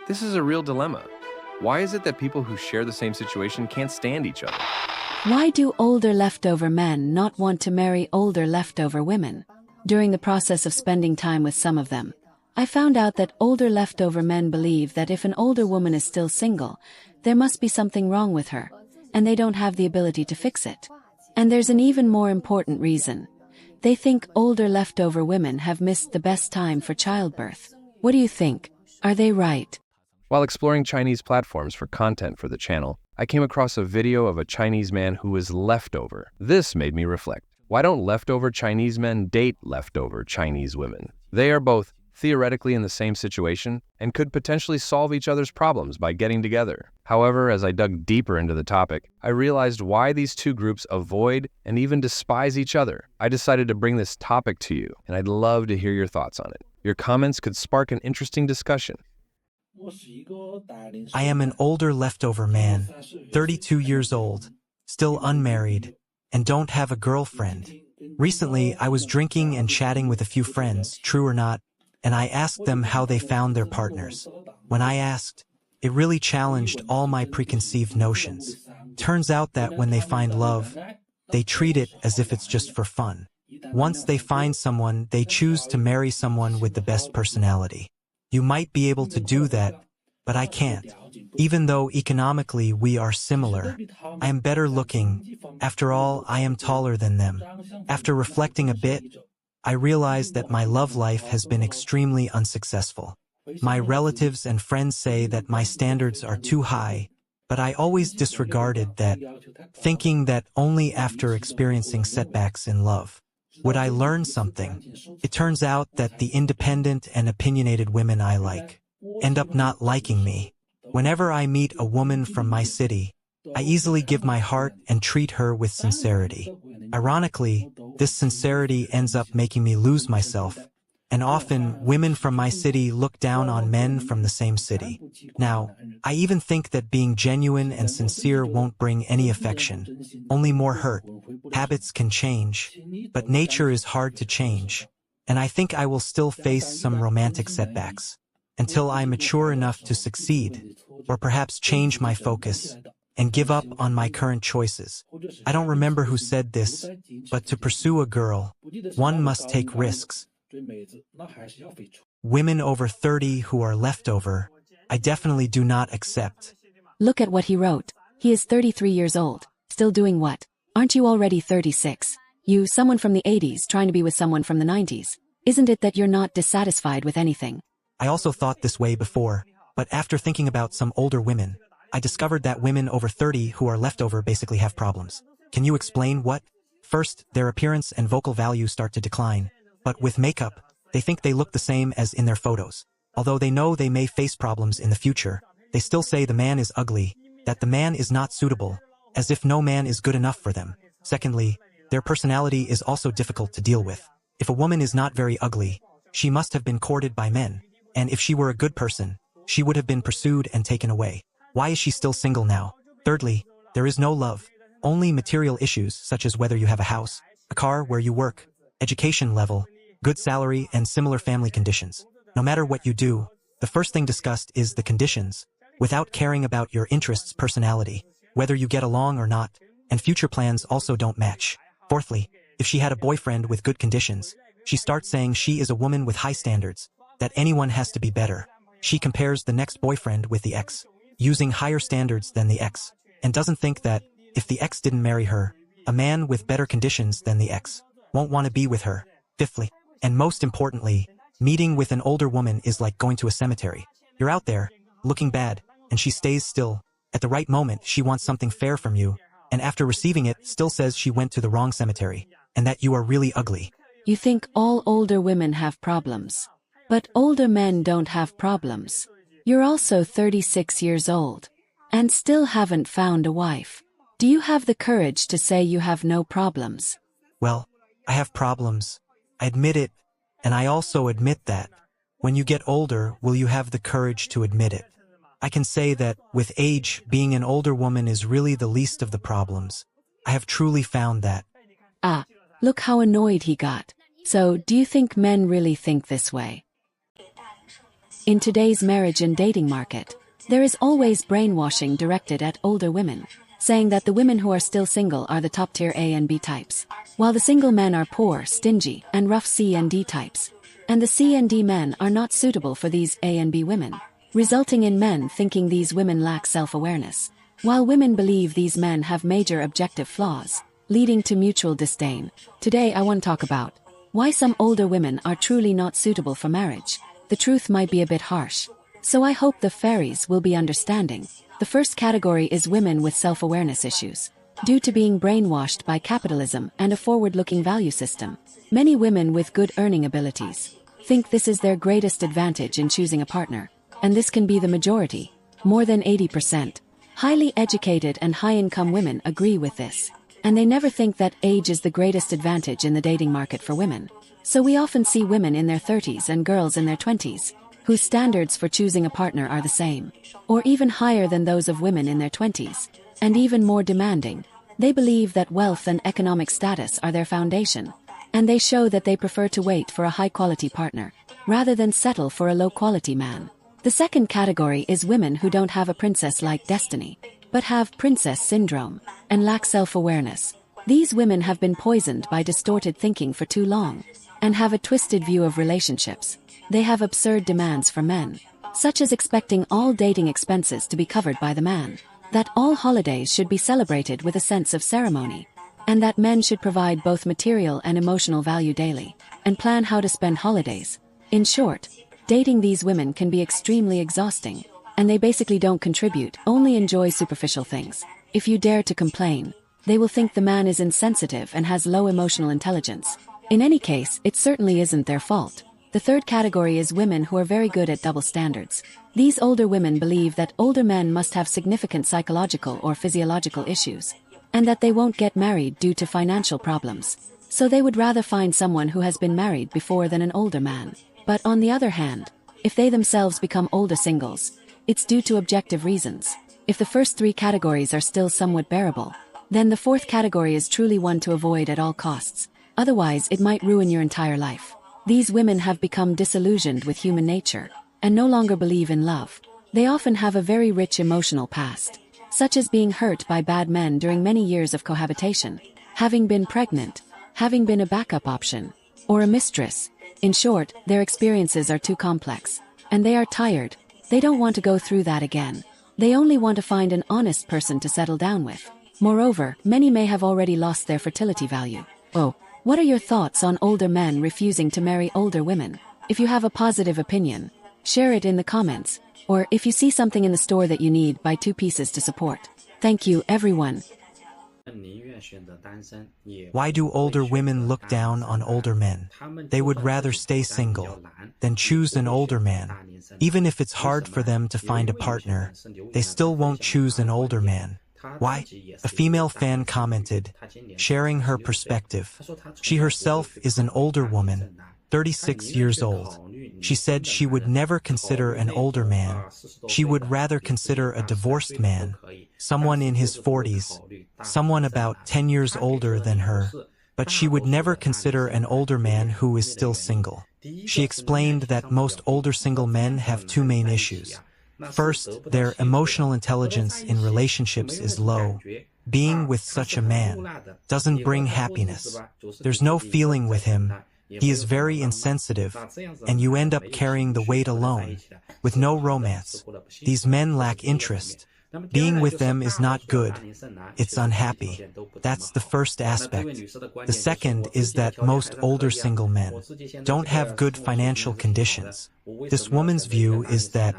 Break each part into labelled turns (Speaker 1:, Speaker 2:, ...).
Speaker 1: This is a real dilemma. Why is it that people who share the same situation can't stand each other?
Speaker 2: Why do older leftover men not want to marry older leftover women? During the process of spending time with some of them, I found out that older leftover men believe that if an older woman is still single, there must be something wrong with her, and they don't have the ability to fix it. And there's an even more important reason. They think older leftover women have missed the best time for childbirth. What do you think? Are they right?
Speaker 1: While exploring Chinese platforms for content for the channel, I came across a video of a Chinese man who was leftover. This made me reflect. Why don't leftover Chinese men date leftover Chinese women? They are both theoretically in the same situation and could potentially solve each other's problems by getting together. However, as I dug deeper into the topic, I realized why these two groups avoid and even despise each other. I decided to bring this topic to you, and I'd love to hear your thoughts on it. Your comments could spark an interesting discussion.
Speaker 3: I am an older leftover man, 32 years old, still unmarried, and don't have a girlfriend. Recently, I was drinking and chatting with a few friends, true or not, and I asked them how they found their partners. When I asked, it really challenged all my preconceived notions. Turns out that when they find love, they treat it as if it's just for fun. Once they find someone, they choose to marry someone with the best personality. You might be able to do that, but I can't. Even though economically we are similar, I am better looking. After all, I am taller than them. After reflecting a bit, I realized that my love life has been extremely unsuccessful. My relatives and friends say that my standards are too high, but I always disregarded that, thinking that only after experiencing setbacks in love would I learn something. It turns out that the independent and opinionated women I like end up not liking me. Whenever I meet a woman from my city, I easily give my heart and treat her with sincerity. Ironically, this sincerity ends up making me lose myself, and often women from my city look down on men from the same city. Now, I even think that being genuine and sincere won't bring any affection, only more hurt. Habits can change, but nature is hard to change, and I think I will still face some romantic setbacks until I mature enough to succeed, or perhaps change my focus and give up on my current choices. I don't remember who said this, but to pursue a girl, one must take risks. Women over 30 who are leftover, I definitely do not accept.
Speaker 2: Look at what he wrote. He is 33 years old. Still doing what? Aren't you already 36? You, someone from the 80s trying to be with someone from the 90s. Isn't it that you're not dissatisfied with anything?
Speaker 3: I also thought this way before, but after thinking about some older women, I discovered that women over 30 who are leftover basically have problems. Can you explain what? First, their appearance and vocal value start to decline, but with makeup, they think they look the same as in their photos. Although they know they may face problems in the future, they still say the man is ugly, that the man is not suitable, as if no man is good enough for them. Secondly, their personality is also difficult to deal with. If a woman is not very ugly, she must have been courted by men, and if she were a good person, she would have been pursued and taken away. Why is she still single now? Thirdly, there is no love, only material issues such as whether you have a house, a car, where you work, education level, good salary, and similar family conditions. No matter what you do, the first thing discussed is the conditions, without caring about your interests, personality, whether you get along or not, and future plans also don't match. Fourthly, if she had a boyfriend with good conditions, she starts saying she is a woman with high standards, that anyone has to be better. She compares the next boyfriend with the ex, using higher standards than the ex, and doesn't think that, if the ex didn't marry her, a man with better conditions than the ex won't want to be with her. Fifthly, and most importantly, meeting with an older woman is like going to a cemetery. You're out there, looking bad, and she stays still. At the right moment, she wants something fair from you, and after receiving it, still says she went to the wrong cemetery, and that you are really ugly.
Speaker 2: You think all older women have problems. But older men don't have problems. You're also 36 years old, and still haven't found a wife. Do you have the courage to say you have no problems?
Speaker 3: Well, I have problems. I admit it, and I also admit that, when you get older, will you have the courage to admit it? I can say that, with age, being an older woman is really the least of the problems. I have truly found that.
Speaker 2: Ah, look how annoyed he got. So, do you think men really think this way? In today's marriage and dating market, there is always brainwashing directed at older women, saying that the women who are still single are the top-tier A and B types, while the single men are poor, stingy, and rough C and D types. And the C and D men are not suitable for these A and B women, resulting in men thinking these women lack self-awareness, while women believe these men have major objective flaws, leading to mutual disdain. Today I want to talk about why some older women are truly not suitable for marriage. The truth might be a bit harsh, so I hope the fairies will be understanding. The first category is women with self-awareness issues. Due to being brainwashed by capitalism and a forward-looking value system, many women with good earning abilities think this is their greatest advantage in choosing a partner, and this can be the majority. More than 80%. Highly educated and high-income women agree with this, and they never think that age is the greatest advantage in the dating market for women. So we often see women in their 30s and girls in their 20s, whose standards for choosing a partner are the same, or even higher than those of women in their 20s, and even more demanding. They believe that wealth and economic status are their foundation, and they show that they prefer to wait for a high-quality partner, rather than settle for a low-quality man. The second category is women who don't have a princess-like destiny, but have princess syndrome, and lack self-awareness. These women have been poisoned by distorted thinking for too long, and have a twisted view of relationships. They have absurd demands for men, such as expecting all dating expenses to be covered by the man, that all holidays should be celebrated with a sense of ceremony, and that men should provide both material and emotional value daily, and plan how to spend holidays. In short, dating these women can be extremely exhausting, and they basically don't contribute, only enjoy superficial things. If you dare to complain, they will think the man is insensitive and has low emotional intelligence. In any case, it certainly isn't their fault. The third category is women who are very good at double standards. These older women believe that older men must have significant psychological or physiological issues, and that they won't get married due to financial problems. So they would rather find someone who has been married before than an older man. But on the other hand, if they themselves become older singles, it's due to objective reasons. If the first three categories are still somewhat bearable, then the fourth category is truly one to avoid at all costs. Otherwise, it might ruin your entire life. These women have become disillusioned with human nature, and no longer believe in love. They often have a very rich emotional past, such as being hurt by bad men during many years of cohabitation, having been pregnant, having been a backup option, or a mistress. In short, their experiences are too complex, and they are tired. They don't want to go through that again. They only want to find an honest person to settle down with. Moreover, many may have already lost their fertility value. Oh, what are your thoughts on older men refusing to marry older women? If you have a positive opinion, share it in the comments, or if you see something in the store that you need, buy 2 pieces to support. Thank you, everyone.
Speaker 3: Why do older women look down on older men? They would rather stay single than choose an older man. Even if it's hard for them to find a partner, they still won't choose an older man. Why? A female fan commented, sharing her perspective. She herself is an older woman, 36 years old. She said she would never consider an older man. She would rather consider a divorced man, someone in his 40s, someone about 10 years older than her, but she would never consider an older man who is still single. She explained that most older single men have 2 main issues. First, their emotional intelligence in relationships is low. Being with such a man doesn't bring happiness. There's no feeling with him. He is very insensitive, and you end up carrying the weight alone, with no romance. These men lack interest. Being with them is not good. It's unhappy. That's the first aspect. The second is that most older single men don't have good financial conditions. This woman's view is that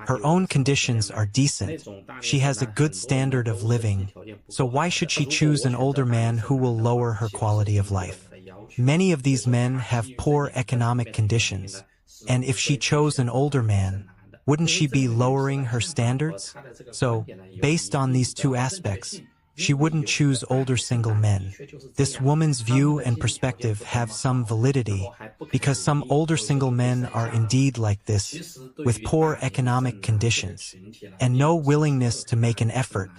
Speaker 3: her own conditions are decent. She has a good standard of living. So why should she choose an older man who will lower her quality of life? Many of these men have poor economic conditions, and if she chose an older man, wouldn't she be lowering her standards? So, based on these 2 aspects, she wouldn't choose older single men. This woman's view and perspective have some validity, because some older single men are indeed like this, with poor economic conditions, and no willingness to make an effort,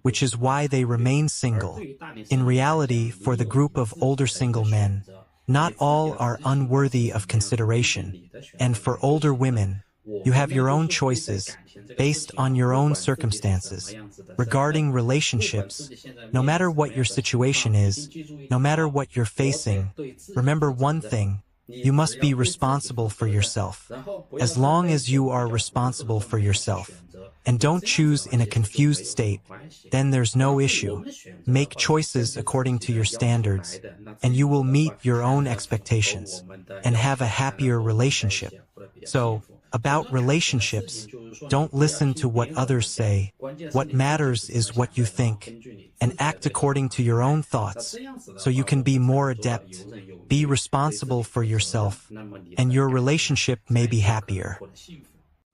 Speaker 3: which is why they remain single. In reality, for the group of older single men, not all are unworthy of consideration, and for older women, You have your own choices based on your own circumstances. Regarding relationships, no matter what your situation is, no matter what you're facing, remember one thing: you must be responsible for yourself. As long as you are responsible for yourself and don't choose in a confused state, then there's no issue. Make choices according to your standards, and you will meet your own expectations and have a happier relationship. So, about relationships, don't listen to what others say. What matters is what you think, and act according to your own thoughts, so you can be more adept. Be responsible for yourself, and your relationship may be happier.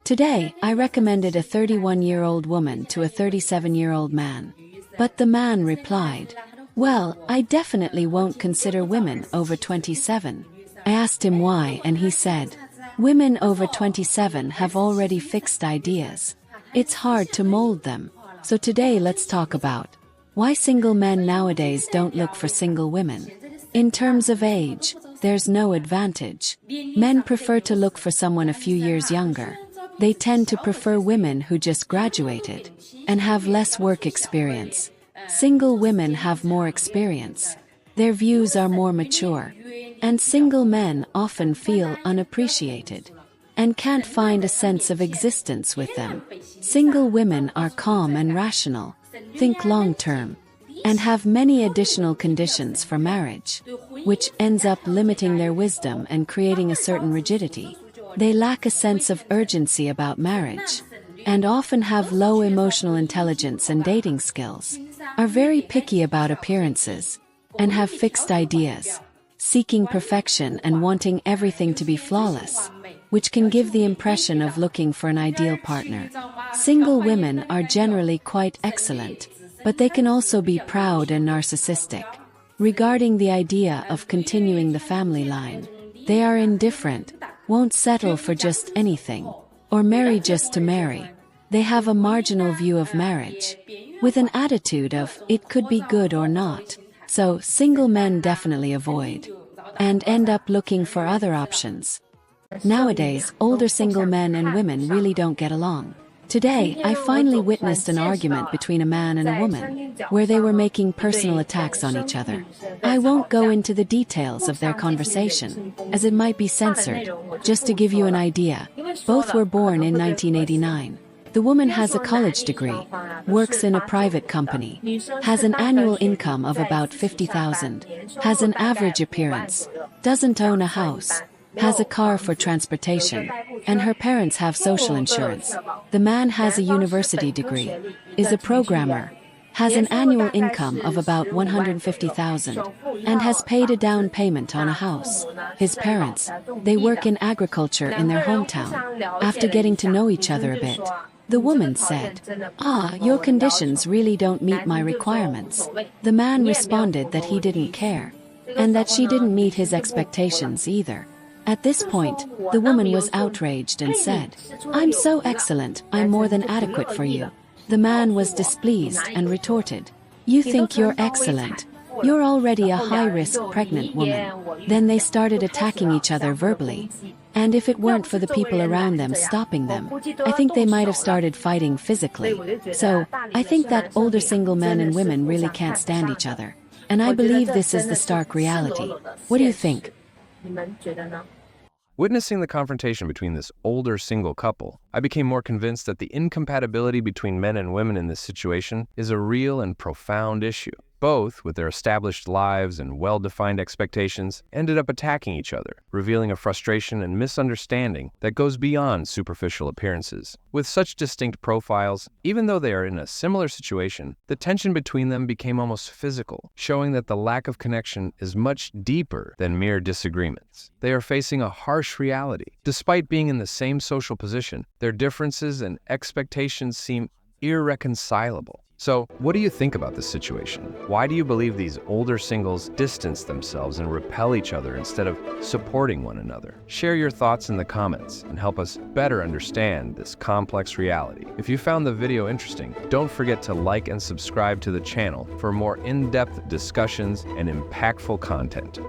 Speaker 2: Today, I recommended a 31-year-old woman to a 37-year-old man. But the man replied, "Well, I definitely won't consider women over 27. I asked him why, and he said, "Women over 27 have already fixed ideas. It's hard to mold them." So today let's talk about why single men nowadays don't look for single women. In terms of age, there's no advantage. Men prefer to look for someone a few years younger. They tend to prefer women who just graduated and have less work experience. Single women have more experience. Their views are more mature. And single men often feel unappreciated and can't find a sense of existence with them. Single women are calm and rational, think long-term, and have many additional conditions for marriage, which ends up limiting their wisdom and creating a certain rigidity. They lack a sense of urgency about marriage, and often have low emotional intelligence and dating skills, are very picky about appearances, and have fixed ideas, seeking perfection and wanting everything to be flawless, which can give the impression of looking for an ideal partner. Single women are generally quite excellent, but they can also be proud and narcissistic. Regarding the idea of continuing the family line, they are indifferent, won't settle for just anything, or marry just to marry. They have a marginal view of marriage, with an attitude of, it could be good or not. So, single men definitely avoid, and end up looking for other options. Nowadays, older single men and women really don't get along. Today, I finally witnessed an argument between a man and a woman, where they were making personal attacks on each other. I won't go into the details of their conversation, as it might be censored. Just to give you an idea, both were born in 1989. The woman has a college degree, works in a private company, has an annual income of about 50,000, has an average appearance, doesn't own a house, has a car for transportation, and her parents have social insurance. The man has a university degree, is a programmer, has an annual income of about 150,000, and has paid a down payment on a house. His parents, they work in agriculture in their hometown. After getting to know each other a bit, the woman said, "Your conditions really don't meet my requirements." The man responded that he didn't care, and that she didn't meet his expectations either. At this point, the woman was outraged and said, "I'm so excellent, I'm more than adequate for you." The man was displeased and retorted, "You think you're excellent? You're already a high-risk pregnant woman." Then they started attacking each other verbally. And if it weren't for the people around them stopping them, I think they might have started fighting physically. So, I think that older single men and women really can't stand each other. And I believe this is the stark reality. What do you think?
Speaker 1: Witnessing the confrontation between this older single couple, I became more convinced that the incompatibility between men and women in this situation is a real and profound issue. Both, with their established lives and well-defined expectations, ended up attacking each other, revealing a frustration and misunderstanding that goes beyond superficial appearances. With such distinct profiles, even though they are in a similar situation, the tension between them became almost physical, showing that the lack of connection is much deeper than mere disagreements. They are facing a harsh reality. Despite being in the same social position, their differences and expectations seem irreconcilable. So, what do you think about this situation? Why do you believe these older singles distance themselves and repel each other instead of supporting one another? Share your thoughts in the comments and help us better understand this complex reality. If you found the video interesting, don't forget to like and subscribe to the channel for more in-depth discussions and impactful content.